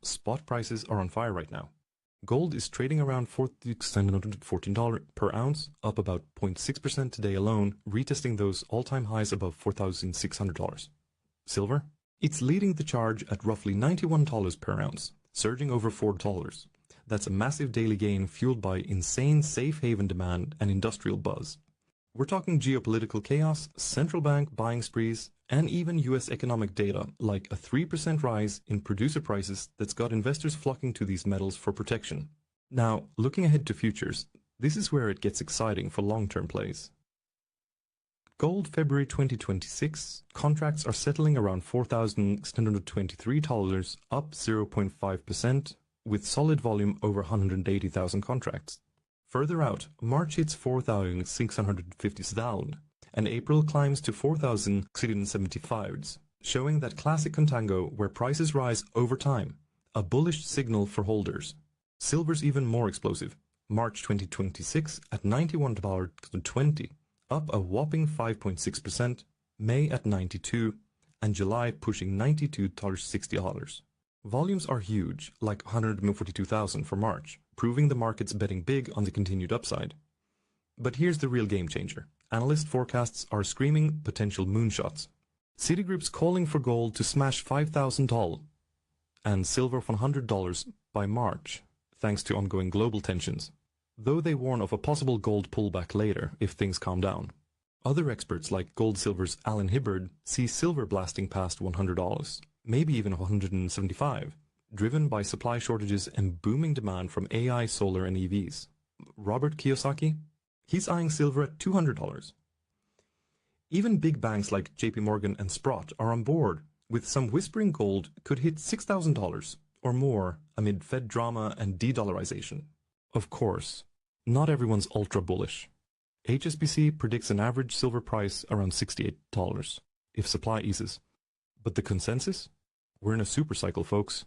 Spot prices are on fire right now. Gold is trading around $4,614 per ounce, up about 0.6% today alone, retesting those all-time highs above $4,600. Silver? It's leading the charge at roughly $91 per ounce, surging over $4. That's a massive daily gain fueled by insane safe haven demand and industrial buzz. We're talking geopolitical chaos, central bank buying sprees, and even US economic data like a 3% rise in producer prices that's got investors flocking to these metals for protection. Now, looking ahead to futures, this is where it gets exciting for long-term plays. Gold February 2026 contracts are settling around $4,623, up 0.5%, with solid volume over 180,000 contracts. Further out, March hits 4,650,000, and April climbs to 4,675, showing that classic contango where prices rise over time, a bullish signal for holders. Silver's even more explosive. March 2026 at $91.20, up a whopping 5.6%, May at $92, and July pushing $92.60. Volumes are huge, like 142,000 for March, proving the market's betting big on the continued upside. But here's the real game changer. Analyst forecasts are screaming potential moonshots. Citigroup's calling for gold to smash $5,000 and silver $100 by March, thanks to ongoing global tensions, though they warn of a possible gold pullback later if things calm down. Other experts like Gold Silver's Alan Hibbard see silver blasting past $100, maybe even $175, driven by supply shortages and booming demand from AI, solar, and EVs. Robert Kiyosaki? He's eyeing silver at $200. Even big banks like JP Morgan and Sprott are on board, with some whispering gold could hit $6,000 or more amid Fed drama and de-dollarization. Of course, not everyone's ultra bullish. HSBC predicts an average silver price around $68 if supply eases. But the consensus? We're in a supercycle, folks.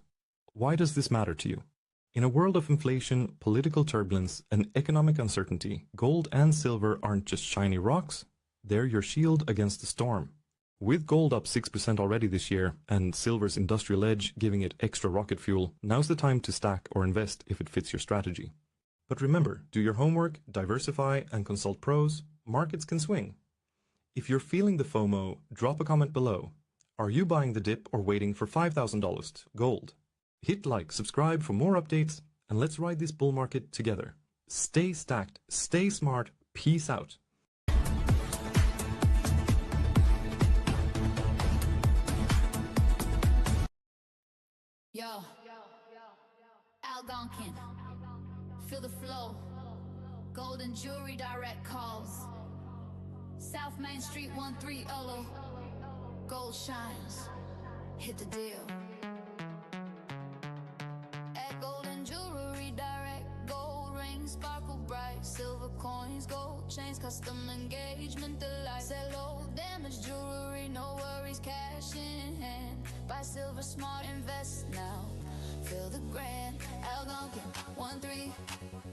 Why does this matter to you? In a world of inflation, political turbulence, and economic uncertainty, gold and silver aren't just shiny rocks, they're your shield against the storm. With gold up 6% already this year, and silver's industrial edge giving it extra rocket fuel, now's the time to stack or invest if it fits your strategy. But remember, do your homework, diversify, and consult pros. Markets can swing. If you're feeling the FOMO, drop a comment below. Are you buying the dip or waiting for $5,000 gold? Hit like, subscribe for more updates, and let's ride this bull market together. Stay stacked, stay smart, peace out. Yo, Algonquin, feel the flow, golden jewelry direct calls, South Main Street 13 Olo, gold shines, hit the deal. At golden jewelry direct, gold rings sparkle bright, silver coins, gold chains, custom engagement delight. Sell low damaged jewelry, no worries, cash in hand. Buy silver smart, invest now. Feel the grand. Algonquin 13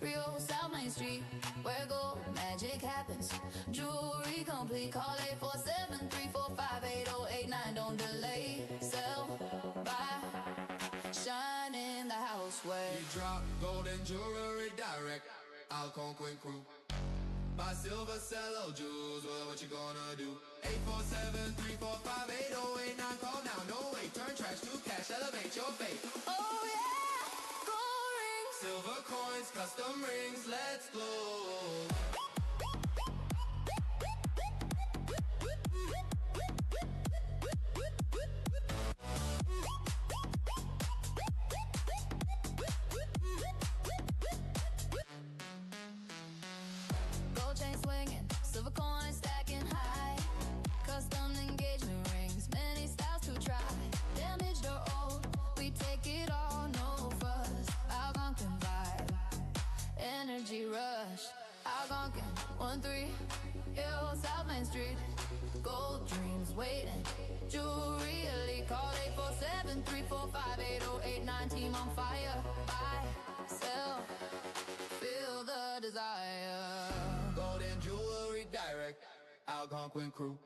Rio, South Main Street, where gold magic happens. Jewelry complete. Call 847-345-8089. Don't delay. Sell, buy, shine in the house where we drop golden jewelry direct. Algonquin crew. Buy silver, sell old jewels. Well, what you gonna do? 847-345-8089. Call now, no wait. Turn trash to cash, elevate your fate. oh yeah, gold rings, Silver coins, custom rings, let's go. gold chain swinging, silver coins stacking high, custom engagement rings, many styles to try. Damaged or old, we take it all, no fuss. Algonquin vibe, energy rush. Algonquin 13 Hill, South Main Street, gold dreams waiting. Jewelry elite, call 847-345-8089. Team on fire, buy, sell, feel the desire. Golden jewelry direct, Algonquin crew.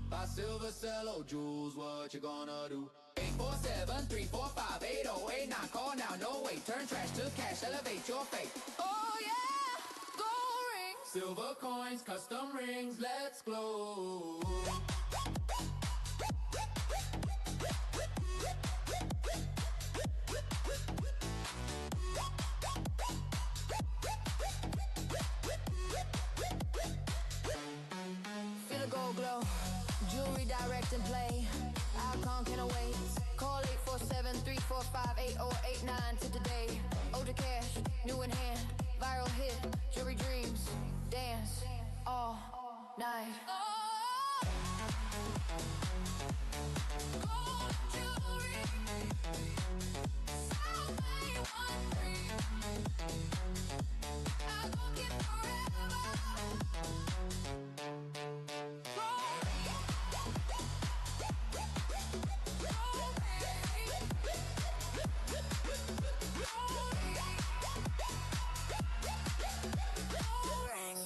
Buy silver, sell old jewels, what you gonna do? 747-345-8089. Call now, no wait. Turn trash to cash, elevate your fate. Oh yeah, gold rings. Silver coins, custom rings, let's glow. Feel the gold glow, jewelry direct and play. Icon can await. Call 847-345-8089 to today. Older cash, new in hand, viral hit, jewelry dreams, dance all night. Gold jewelry, so many one dream. I gon' get forever.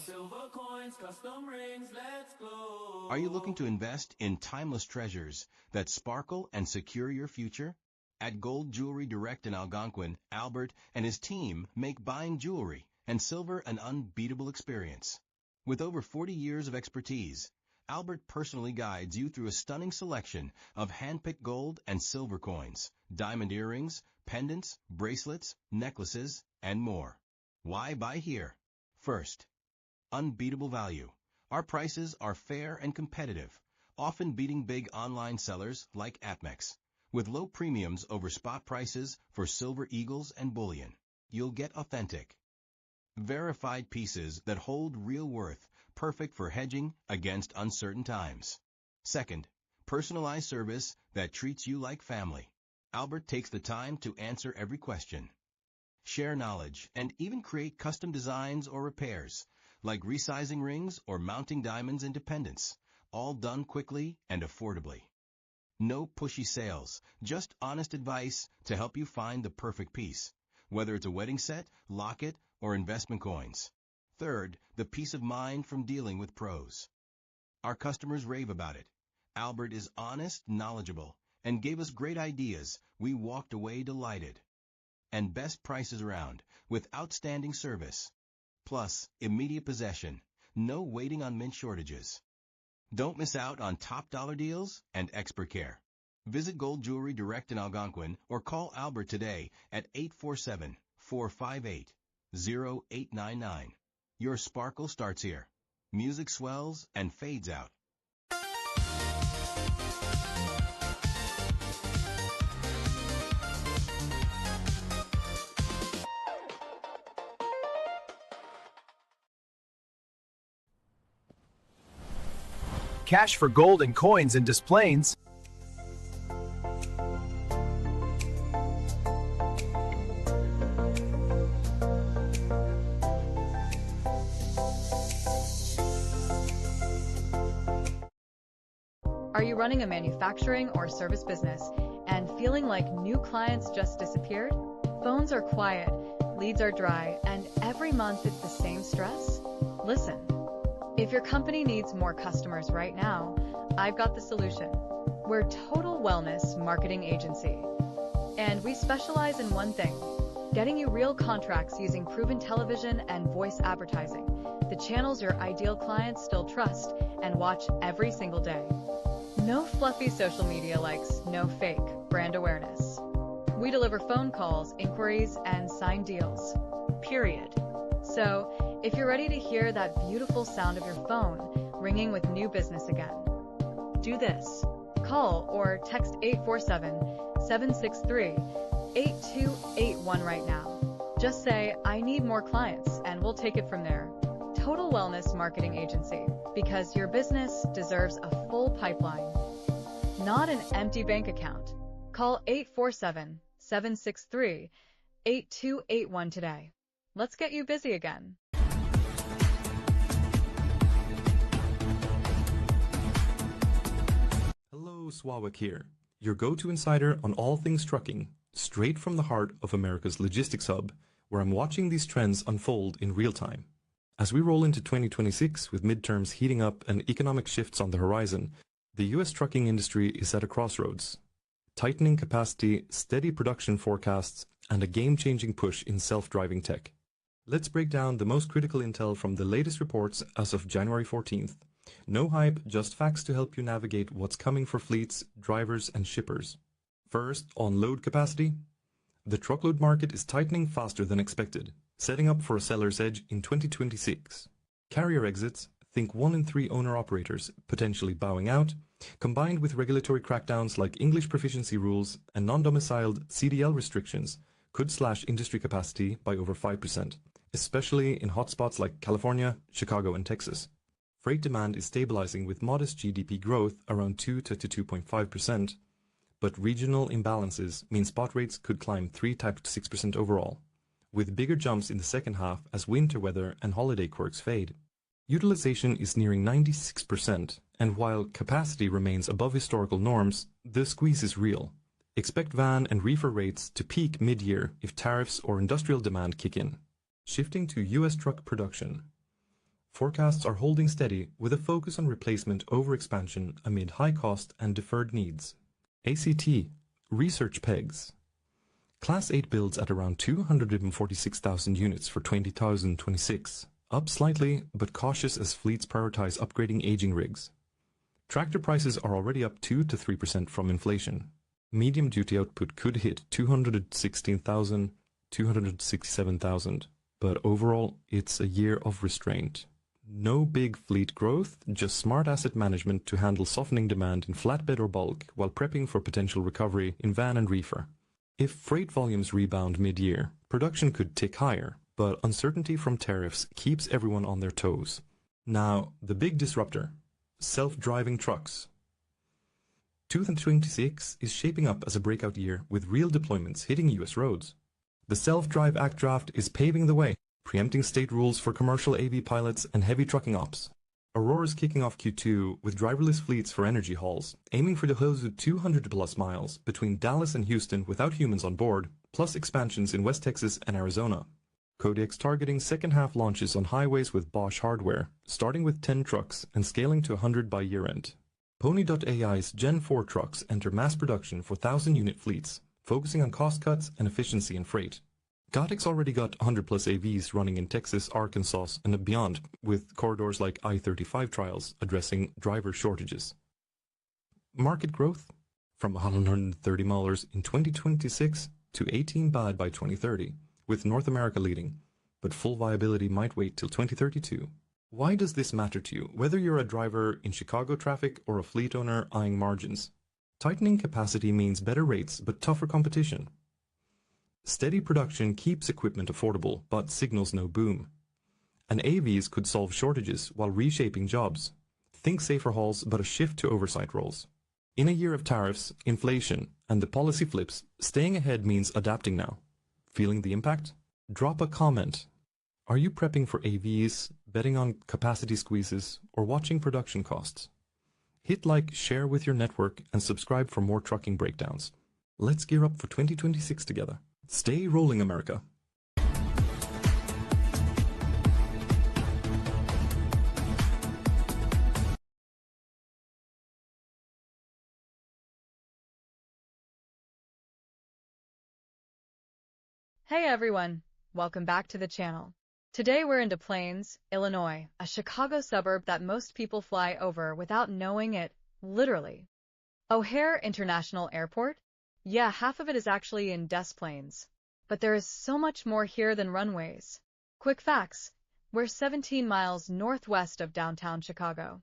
Silver coins, custom rings, let's glow. Are you looking to invest in timeless treasures that sparkle and secure your future? At Gold Jewelry Direct in Algonquin, Albert and his team make buying jewelry and silver an unbeatable experience. With over 40 years of expertise, Albert personally guides you through a stunning selection of hand-picked gold and silver coins, diamond earrings, pendants, bracelets, necklaces, and more. Why buy here? First, unbeatable value. Our prices are fair and competitive, often beating big online sellers like APMEX. With low premiums over spot prices for silver eagles and bullion, you'll get authentic, verified pieces that hold real worth, perfect for hedging against uncertain times. Second, personalized service that treats you like family. Albert takes the time to answer every question, share knowledge, and even create custom designs or repairs, like resizing rings or mounting diamonds into pendants, all done quickly and affordably. No pushy sales, just honest advice to help you find the perfect piece, whether it's a wedding set, locket, or investment coins. Third, the peace of mind from dealing with pros. Our customers rave about it. Albert is honest, knowledgeable, and gave us great ideas. We walked away delighted. And best prices around, with outstanding service. Plus, immediate possession. No waiting on mint shortages. Don't miss out on top dollar deals and expert care. Visit Gold Jewelry Direct in Algonquin or call Albert today at 847-458-0899. Your sparkle starts here. Music swells and fades out. Cash for gold and coins in Des Plaines. Are you running a manufacturing or service business and feeling like new clients just disappeared? Phones are quiet, leads are dry, and every month it's the same stress? Listen. If your company needs more customers right now, I've got the solution. We're Total Wellness Marketing Agency, and we specialize in one thing, getting you real contracts using proven television and voice advertising, the channels your ideal clients still trust and watch every single day. No fluffy social media likes, no fake brand awareness. We deliver phone calls, inquiries, and signed deals. Period. So, if you're ready to hear that beautiful sound of your phone ringing with new business again, do this. Call or text 847-763-8281 right now. Just say, I need more clients, and we'll take it from there. Total Wellness Marketing Agency, because your business deserves a full pipeline, not an empty bank account. Call 847-763-8281 today. Let's get you busy again. Hello, Swawak here, your go-to insider on all things trucking, straight from the heart of America's logistics hub, where I'm watching these trends unfold in real time. As we roll into 2026 with midterms heating up and economic shifts on the horizon, the U.S. trucking industry is at a crossroads. tightening capacity, steady production forecasts, and a game-changing push in self-driving tech. Let's break down the most critical intel from the latest reports as of January 14th. No hype, just facts to help you navigate what's coming for fleets, drivers, and shippers. First, on load capacity. The truckload market is tightening faster than expected, setting up for a seller's edge in 2026. Carrier exits, think 1 in 3 owner-operators potentially bowing out, combined with regulatory crackdowns like English proficiency rules and non-domiciled CDL restrictions, could slash industry capacity by over 5%, especially in hotspots like California, Chicago, and Texas. Freight demand is stabilizing with modest GDP growth around 2 to 2.5%, but regional imbalances mean spot rates could climb 3 to 6% overall, with bigger jumps in the second half as winter weather and holiday quirks fade. Utilization is nearing 96%, and while capacity remains above historical norms, the squeeze is real. Expect van and reefer rates to peak mid-year if tariffs or industrial demand kick in. Shifting to U.S. truck production. Forecasts are holding steady with a focus on replacement over expansion amid high cost and deferred needs. ACT Research pegs Class 8 builds at around 246,000 units for 2026, up slightly but cautious as fleets prioritize upgrading aging rigs. Tractor prices are already up 2 to 3% from inflation. Medium duty output could hit 216,000, 267,000, but overall it's a year of restraint. No big fleet growth, just smart asset management to handle softening demand in flatbed or bulk while prepping for potential recovery in van and reefer. If freight volumes rebound mid-year, production could tick higher, but uncertainty from tariffs keeps everyone on their toes. Now, the big disruptor, self-driving trucks. 2026 is shaping up as a breakout year with real deployments hitting U.S. roads. The Self-Drive Act draft is paving the way, preempting state rules for commercial AV pilots and heavy trucking ops. Aurora's kicking off Q2 with driverless fleets for energy hauls, aiming for the hose of 200-plus miles between Dallas and Houston without humans on board, plus expansions in West Texas and Arizona. Kodiak's targeting second-half launches on highways with Bosch hardware, starting with 10 trucks and scaling to 100 by year-end. Pony.ai's Gen 4 trucks enter mass production for 1,000-unit fleets, focusing on cost cuts and efficiency in freight. Gotic's already got 100-plus AVs running in Texas, Arkansas, and beyond, with corridors like I-35 trials addressing driver shortages. Market growth? From $130 in 2026 to 18 BAD by 2030, with North America leading, but full viability might wait till 2032. Why does this matter to you, whether you're a driver in Chicago traffic or a fleet owner eyeing margins? Tightening capacity means better rates but tougher competition. Steady production keeps equipment affordable, but signals no boom. And AVs could solve shortages while reshaping jobs. Think safer hauls, but a shift to oversight roles. In a year of tariffs, inflation, and the policy flips, staying ahead means adapting now. Feeling the impact? Drop a comment. Are you prepping for AVs, betting on capacity squeezes, or watching production costs? Hit like, share with your network, and subscribe for more trucking breakdowns. Let's gear up for 2026 together. Stay rolling, America. Hey everyone, welcome back to the channel. Today we're in Des Plaines, Illinois, a Chicago suburb that most people fly over without knowing it, literally. O'Hare International Airport? Yeah, half of it is actually in Des Plaines. But there is so much more here than runways. Quick facts. We're 17 miles northwest of downtown Chicago.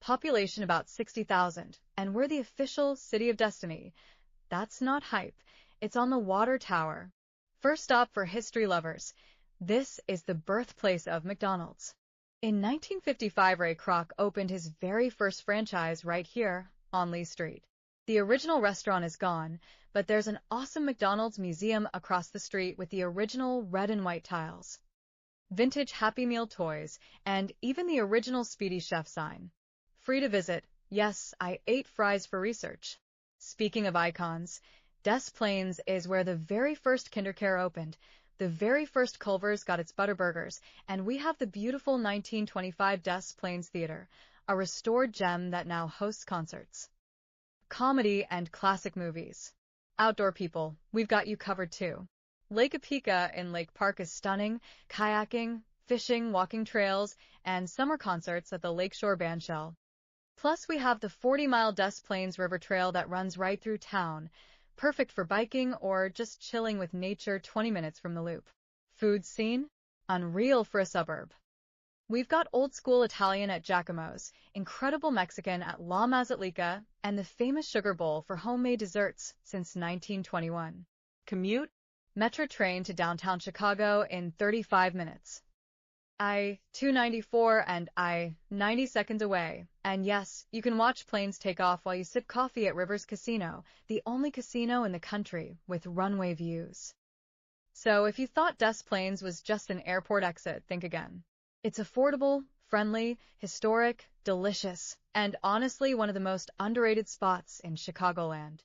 Population about 60,000, and we're the official City of Destiny. That's not hype. It's on the water tower. First stop for history lovers. This is the birthplace of McDonald's. In 1955, Ray Kroc opened his very first franchise right here on Lee Street. The original restaurant is gone, but there's an awesome McDonald's museum across the street with the original red and white tiles, vintage Happy Meal toys, and even the original Speedy Chef sign. Free to visit. Yes, I ate fries for research. Speaking of icons, Des Plaines is where the very first KinderCare opened, the very first Culver's got its Butterburgers, and we have the beautiful 1925 Des Plaines Theater, a restored gem that now hosts concerts. comedy, and classic movies. Outdoor people, we've got you covered too. Lake Apika in Lake Park is stunning, kayaking, fishing, walking trails, and summer concerts at the Lakeshore Bandshell. Plus, we have the 40-mile Des Plaines River Trail that runs right through town, perfect for biking or just chilling with nature 20 minutes from the loop. Food scene? Unreal for a suburb. We've got old-school Italian at Giacomo's, incredible Mexican at La Mazatlica, and the famous Sugar Bowl for homemade desserts since 1921. Commute? Metro train to downtown Chicago in 35 minutes. I-294 and I-90 seconds away. And yes, you can watch planes take off while you sip coffee at Rivers Casino, the only casino in the country with runway views. So if you thought Des Plaines was just an airport exit, think again. It's affordable, friendly, historic, delicious, and honestly one of the most underrated spots in Chicagoland.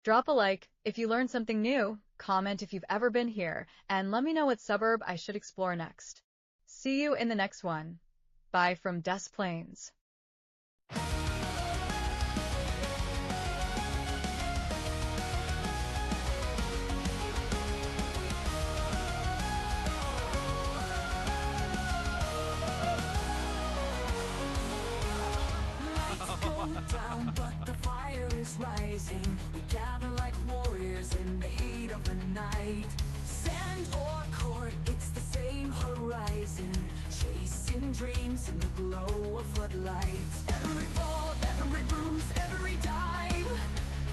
Drop a like if you learned something new, comment if you've ever been here, and let me know what suburb I should explore next. See you in the next one. Bye from Des Plaines. Down, but the fire is rising. We gather like warriors in the heat of the night. Sand or cord, it's the same horizon. Chasing dreams in the glow of floodlights. Every fall, every bruise, every dive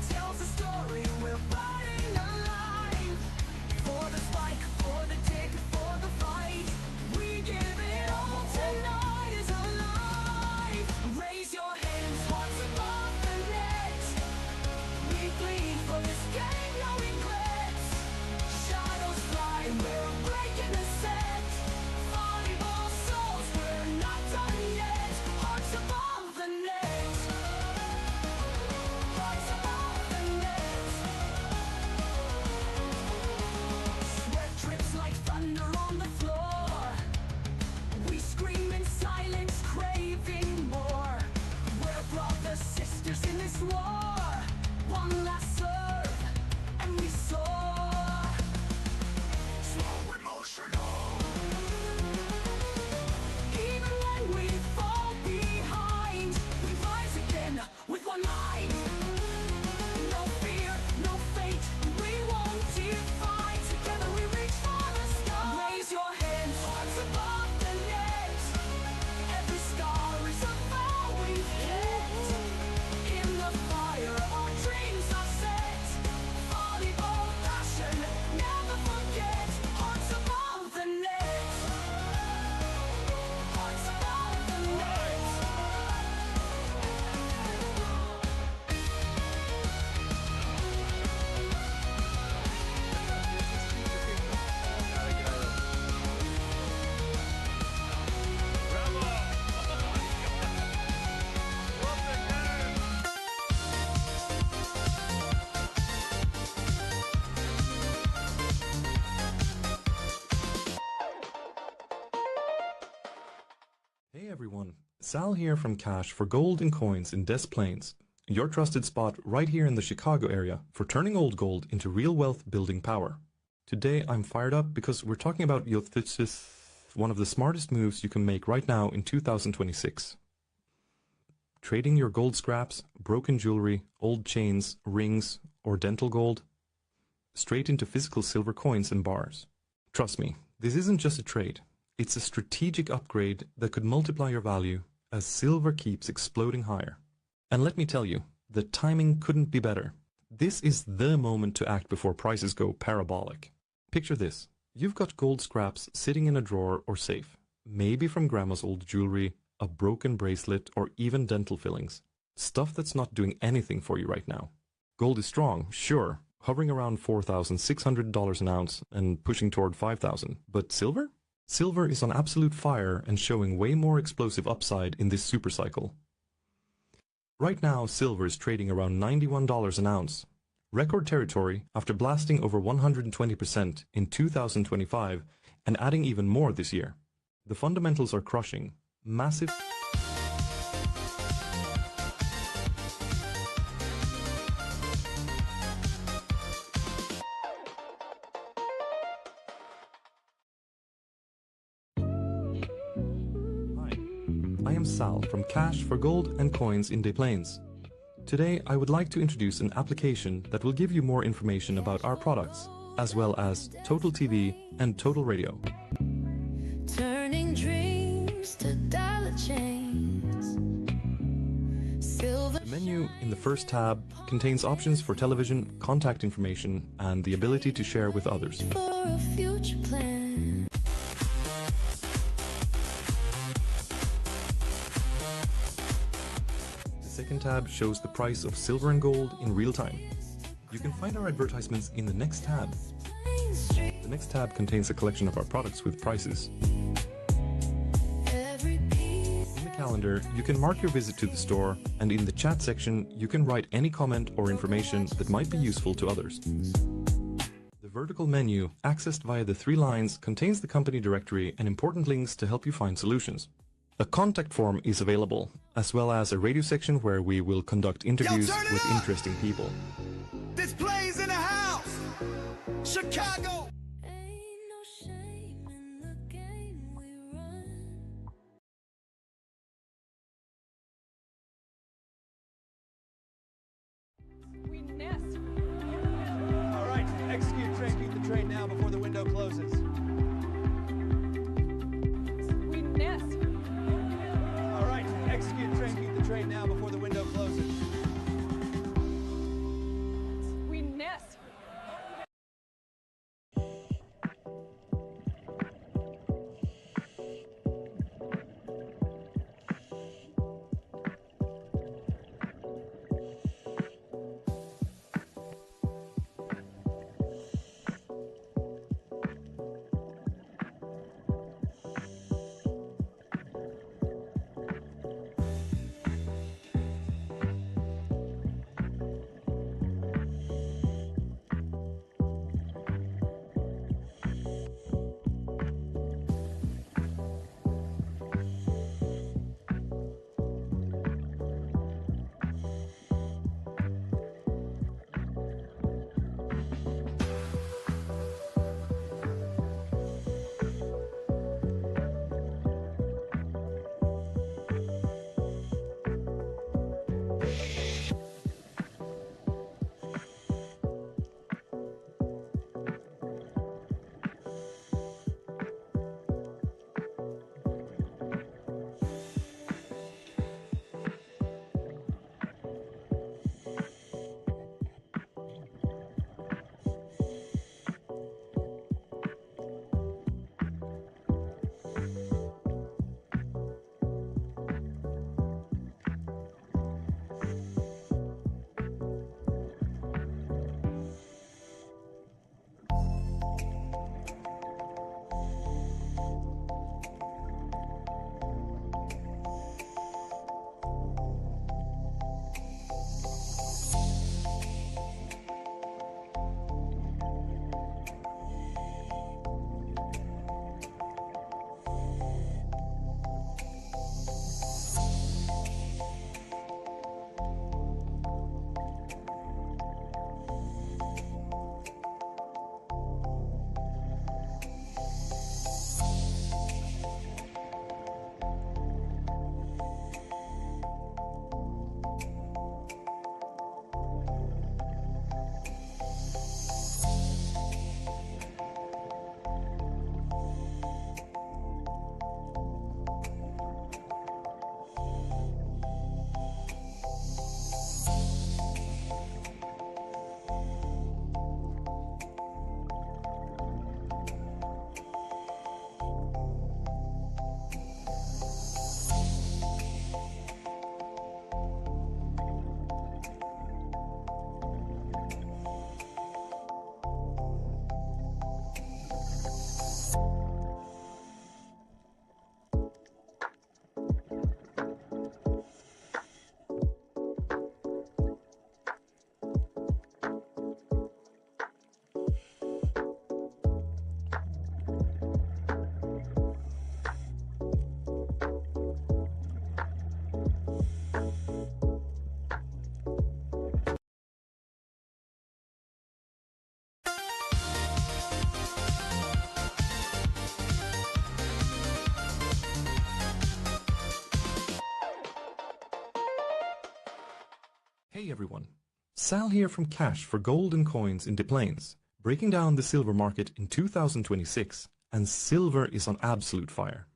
tells a story we're fighting alive. For the spike, for the dig, for the fight, we give it all. Tonight is alive. Raise your hands once above the net. We bleed for this game, no regrets. Shadows fly, we're breaking the set. Volleyball souls, we're not done yet. Hearts above the net. Hearts above the net. Sweat drips like thunder on the floor. We scream in silence, craving more. We're brothers, sisters in this war. One last serve, and we soar. Slow emotional. Even when we fall behind, we rise again with one mind. No fear, no fate, we won't defy. Together we reach for the sky. Raise your hands, hearts above the net. Every scar is a vow we've kept. In the fire, our dreams are set. Volleyball passion, never forget. Hearts above the net. Hearts above the net. Hey everyone, Sal here from Cash for Gold and Coins in Des Plaines, your trusted spot right here in the Chicago area for turning old gold into real wealth building power. Today I'm fired up because we're talking about one of the smartest moves you can make right now in 2026. Trading your gold scraps, broken jewelry, old chains, rings, or dental gold straight into physical silver coins and bars. Trust me, this isn't just a trade. It's a strategic upgrade that could multiply your value as silver keeps exploding higher. And let me tell you, the timing couldn't be better. This is the moment to act before prices go parabolic. Picture this. You've got gold scraps sitting in a drawer or safe, maybe from grandma's old jewelry, a broken bracelet, or even dental fillings. Stuff that's not doing anything for you right now. Gold is strong, sure, hovering around $4,600 an ounce and pushing toward $5,000. But silver? Silver is on absolute fire and showing way more explosive upside in this supercycle. Right now, silver is trading around $91 an ounce. Record territory after blasting over 120% in 2025 and adding even more this year. The fundamentals are crushing. Massive I am Sal from Cash for Gold and Coins in Des Plaines. Today I would like to introduce an application that will give you more information about our products, as well as Total TV and Total Radio. Turning dreams to dollar chains. Silver The menu in the first tab contains options for television, contact information, and the ability to share with others. for a future plan. The second tab shows the price of silver and gold in real time. You can find our advertisements in the next tab. Main Street, The next tab contains a collection of our products with prices. every piece. In the calendar, you can mark your visit to the store, and in the chat section, you can write any comment or information that might be useful to others. The vertical menu, accessed via the 3 lines, contains the company directory and important links to help you find solutions. A contact form is available, as well as a radio section where we will conduct interviews turn it with up! interesting people. This plays in the house. Chicago. Ain't no shame in the game we run. We nest. All right, execute train, beat the train now before the window closes. We nest. All right, execute train, beat the train now before the window closes. We nest. Hey everyone, Sal here from Cash for Gold and Coins in Des Plaines, breaking down the silver market in 2026, and silver is on absolute fire.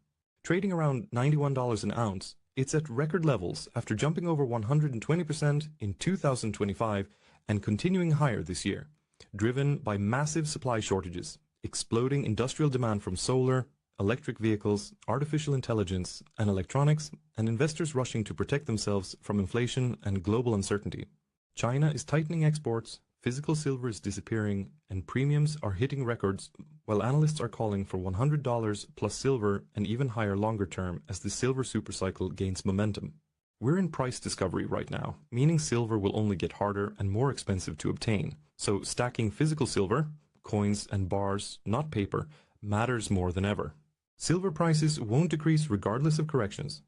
Trading around $91 an ounce, it's at record levels after jumping over 120% in 2025 and continuing higher this year, driven by massive supply shortages, exploding industrial demand from solar, electric vehicles, artificial intelligence, and electronics, and investors rushing to protect themselves from inflation and global uncertainty. China is tightening exports, physical silver is disappearing, and premiums are hitting records, while analysts are calling for $100 plus silver and even higher longer term as the silver supercycle gains momentum. We're in price discovery right now, meaning silver will only get harder and more expensive to obtain. So stacking physical silver, coins and bars, not paper, matters more than ever. Silver prices won't decrease regardless of corrections.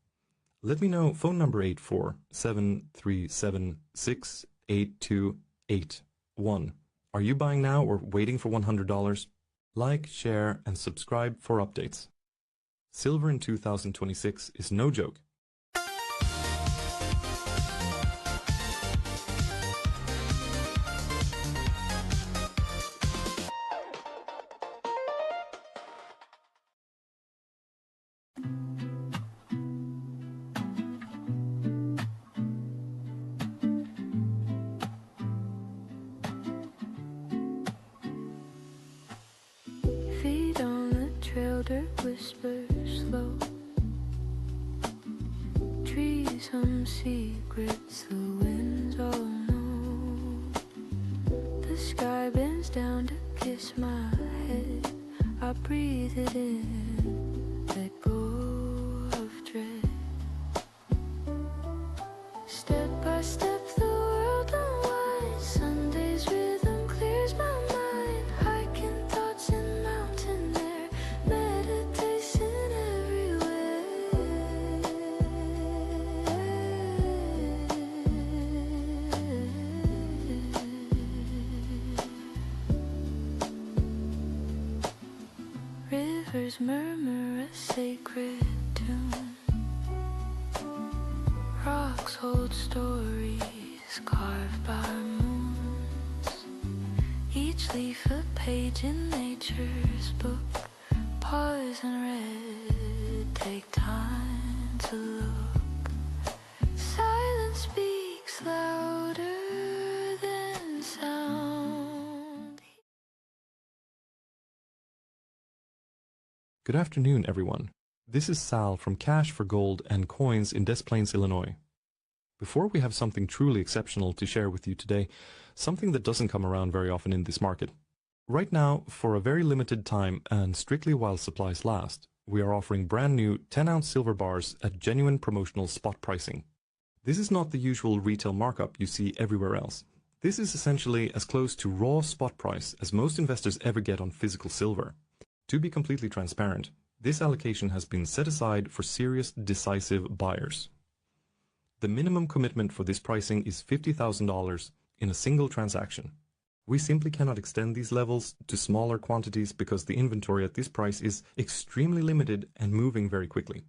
Let me know phone number 847-376-8281. Are you buying now or waiting for $100? Like, share, and subscribe for updates. Silver in 2026 is no joke. Feet on the trail, dirt whispers slow. Trees hum secrets the winds all know. The sky bends down to kiss my head. I breathe it in, let go of dread. Step by step the world unwinds. Sunday's rhythm clears my mind. Hiking thoughts in mountain air, meditation everywhere. Rivers murmur a sacred tune. Rocks hold stories carved by moons. Each leaf a page in nature's book. Pause and read, take time to look. Silence speaks louder than sound. Good afternoon, everyone. This is Sal from Cash for Gold and Coins in Des Plaines, Illinois. Before we have something truly exceptional to share with you today, something that doesn't come around very often in this market. Right now, for a very limited time and strictly while supplies last, we are offering brand new 10-ounce silver bars at genuine promotional spot pricing. This is not the usual retail markup you see everywhere else. This is essentially as close to raw spot price as most investors ever get on physical silver. To be completely transparent, this allocation has been set aside for serious, decisive buyers. The minimum commitment for this pricing is $50,000 in a single transaction. We simply cannot extend these levels to smaller quantities because the inventory at this price is extremely limited and moving very quickly.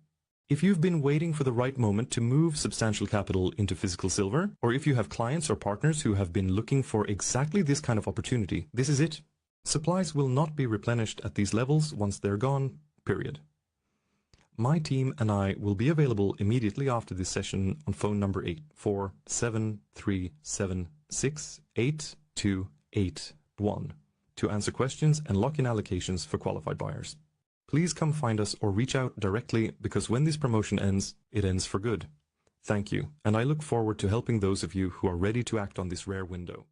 If you've been waiting for the right moment to move substantial capital into physical silver, or if you have clients or partners who have been looking for exactly this kind of opportunity, this is it. Supplies will not be replenished at these levels once they're gone, period. My team and I will be available immediately after this session on phone number 847-376-8281 to answer questions and lock in allocations for qualified buyers. Please come find us or reach out directly because when this promotion ends, it ends for good. Thank you, and I look forward to helping those of you who are ready to act on this rare window.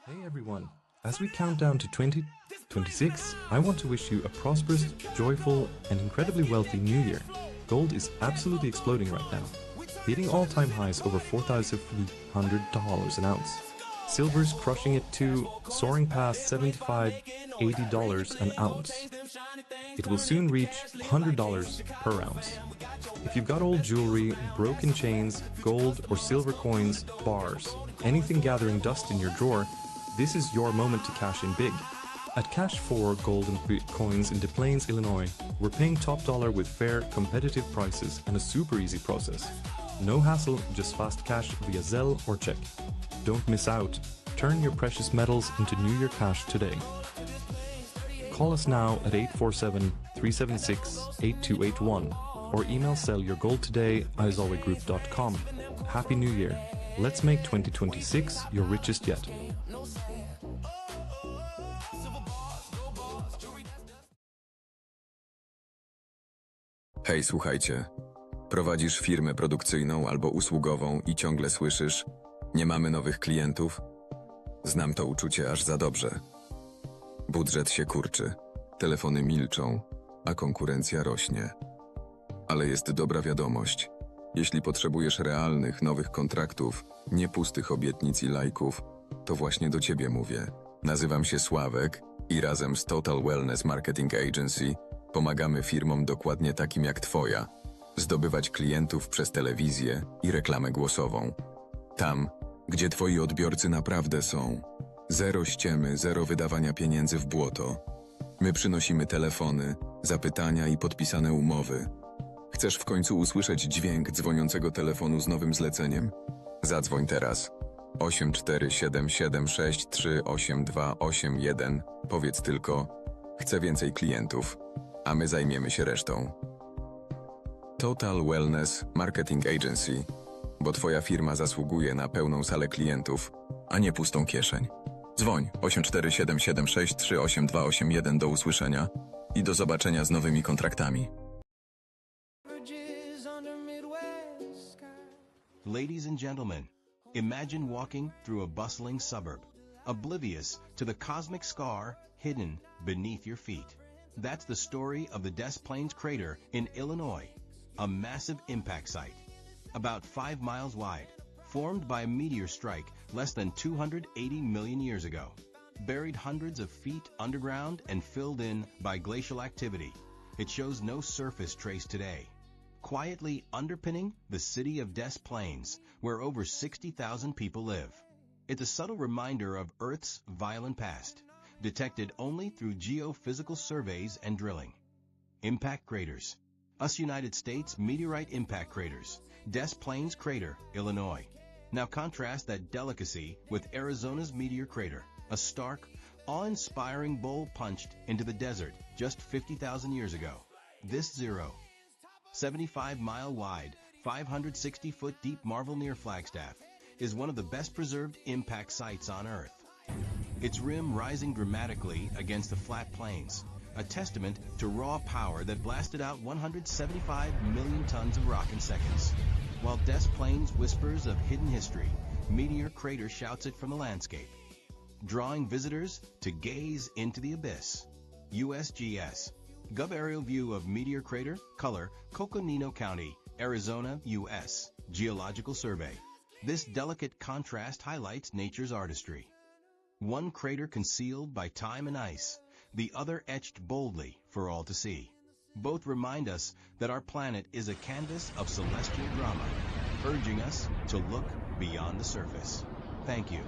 Hey everyone, as we count down to 2026, I want to wish you a prosperous, joyful, and incredibly wealthy new year. Gold is absolutely exploding right now, hitting all-time highs over $4,300 an ounce. Silver's crushing it too, soaring past $75–80 an ounce. It will soon reach $100 per ounce. If you've got old jewelry, broken chains, gold or silver coins, bars, anything gathering dust in your drawer, this is your moment to cash in big. At Cash 4 Gold and Coins in Des Plaines, Illinois, we're paying top dollar with fair, competitive prices and a super easy process. No hassle, just fast cash via Zelle or check. Don't miss out. Turn your precious metals into New Year cash today. Call us now at 847-376-8281 or email sellyourgoldtoday@isolwegroup.com. Happy New Year. Let's make 2026 your richest yet. Hej, słuchajcie. Prowadzisz firmę produkcyjną albo usługową i ciągle słyszysz: nie mamy nowych klientów? Znam to uczucie aż za dobrze. Budżet się kurczy, telefony milczą, a konkurencja rośnie. Ale jest dobra wiadomość. Jeśli potrzebujesz realnych, nowych kontraktów, nie pustych obietnic i lajków, to właśnie do ciebie mówię. Nazywam się Sławek i razem z Total Wellness Marketing Agency pomagamy firmom dokładnie takim jak twoja zdobywać klientów przez telewizję i reklamę głosową. Tam, gdzie twoi odbiorcy naprawdę są. Zero ściemy, zero wydawania pieniędzy w błoto. My przynosimy telefony, zapytania i podpisane umowy. Chcesz w końcu usłyszeć dźwięk dzwoniącego telefonu z nowym zleceniem? Zadzwoń teraz. 8477638281. Powiedz tylko: chcę więcej klientów, a my zajmiemy się resztą. Total Wellness Marketing Agency, bo twoja firma zasługuje na pełną salę klientów, a nie pustą kieszeń. Dzwoń 8477638281. Do usłyszenia i do zobaczenia z nowymi kontraktami. Ladies and gentlemen, imagine walking through a bustling suburb, oblivious to the cosmic scar hidden beneath your feet. That's the story of the Des Plaines crater in Illinois, a massive impact site, about 5 miles wide, formed by a meteor strike less than 280 million years ago, buried hundreds of feet underground and filled in by glacial activity. It shows no surface trace today, quietly underpinning the city of Des Plaines, where over 60,000 people live. It's a subtle reminder of Earth's violent past, detected only through geophysical surveys and drilling. Impact craters. US United States meteorite impact craters. Des Plaines crater, Illinois. Now contrast that delicacy with Arizona's meteor crater, a stark, awe-inspiring bowl punched into the desert just 50,000 years ago. This 75-mile wide, 560-foot deep marvel near Flagstaff is one of the best preserved impact sites on Earth. Its rim rising dramatically against the flat plains, a testament to raw power that blasted out 175 million tons of rock in seconds. While Des Plaines whispers of hidden history, Meteor Crater shouts it from the landscape, drawing visitors to gaze into the abyss. USGS. Gov aerial view of Meteor Crater, color, Coconino County, Arizona, U.S. Geological Survey. This delicate contrast highlights nature's artistry. One crater concealed by time and ice, the other etched boldly for all to see. Both remind us that our planet is a canvas of celestial drama, urging us to look beyond the surface. Thank you.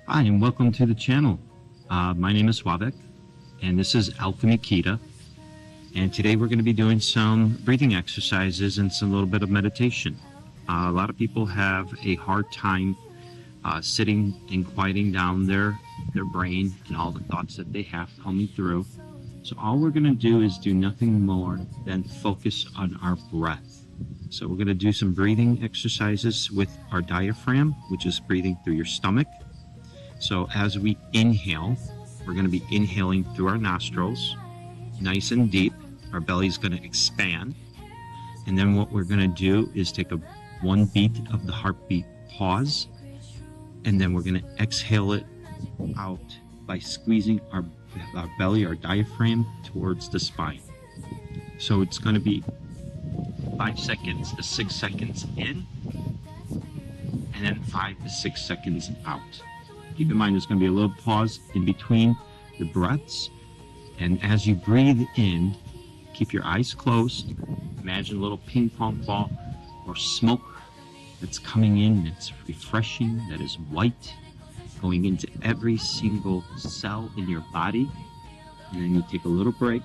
Hi, and welcome to the channel. My name is Sławek, and this is Alpha Nikita. And today we're going to be doing some breathing exercises and some little bit of meditation. A lot of people have a hard time sitting and quieting down their brain and all the thoughts that they have coming through. So all we're going to do is do nothing more than focus on our breath. So we're going to do some breathing exercises with our diaphragm, which is breathing through your stomach. So as we inhale, we're going to be inhaling through our nostrils, nice and deep. Our belly is going to expand. And then what we're going to do is take one beat of the heartbeat pause. And then we're going to exhale it out by squeezing our belly, our diaphragm, towards the spine. So it's going to be 5 seconds to 6 seconds in, and then 5 to 6 seconds out. Keep in mind there's going to be a little pause in between the breaths, and as you breathe in, keep your eyes closed. Imagine a little ping pong ball or smoke that's coming in, that's refreshing, that is white, going into every single cell in your body. And then you take a little break,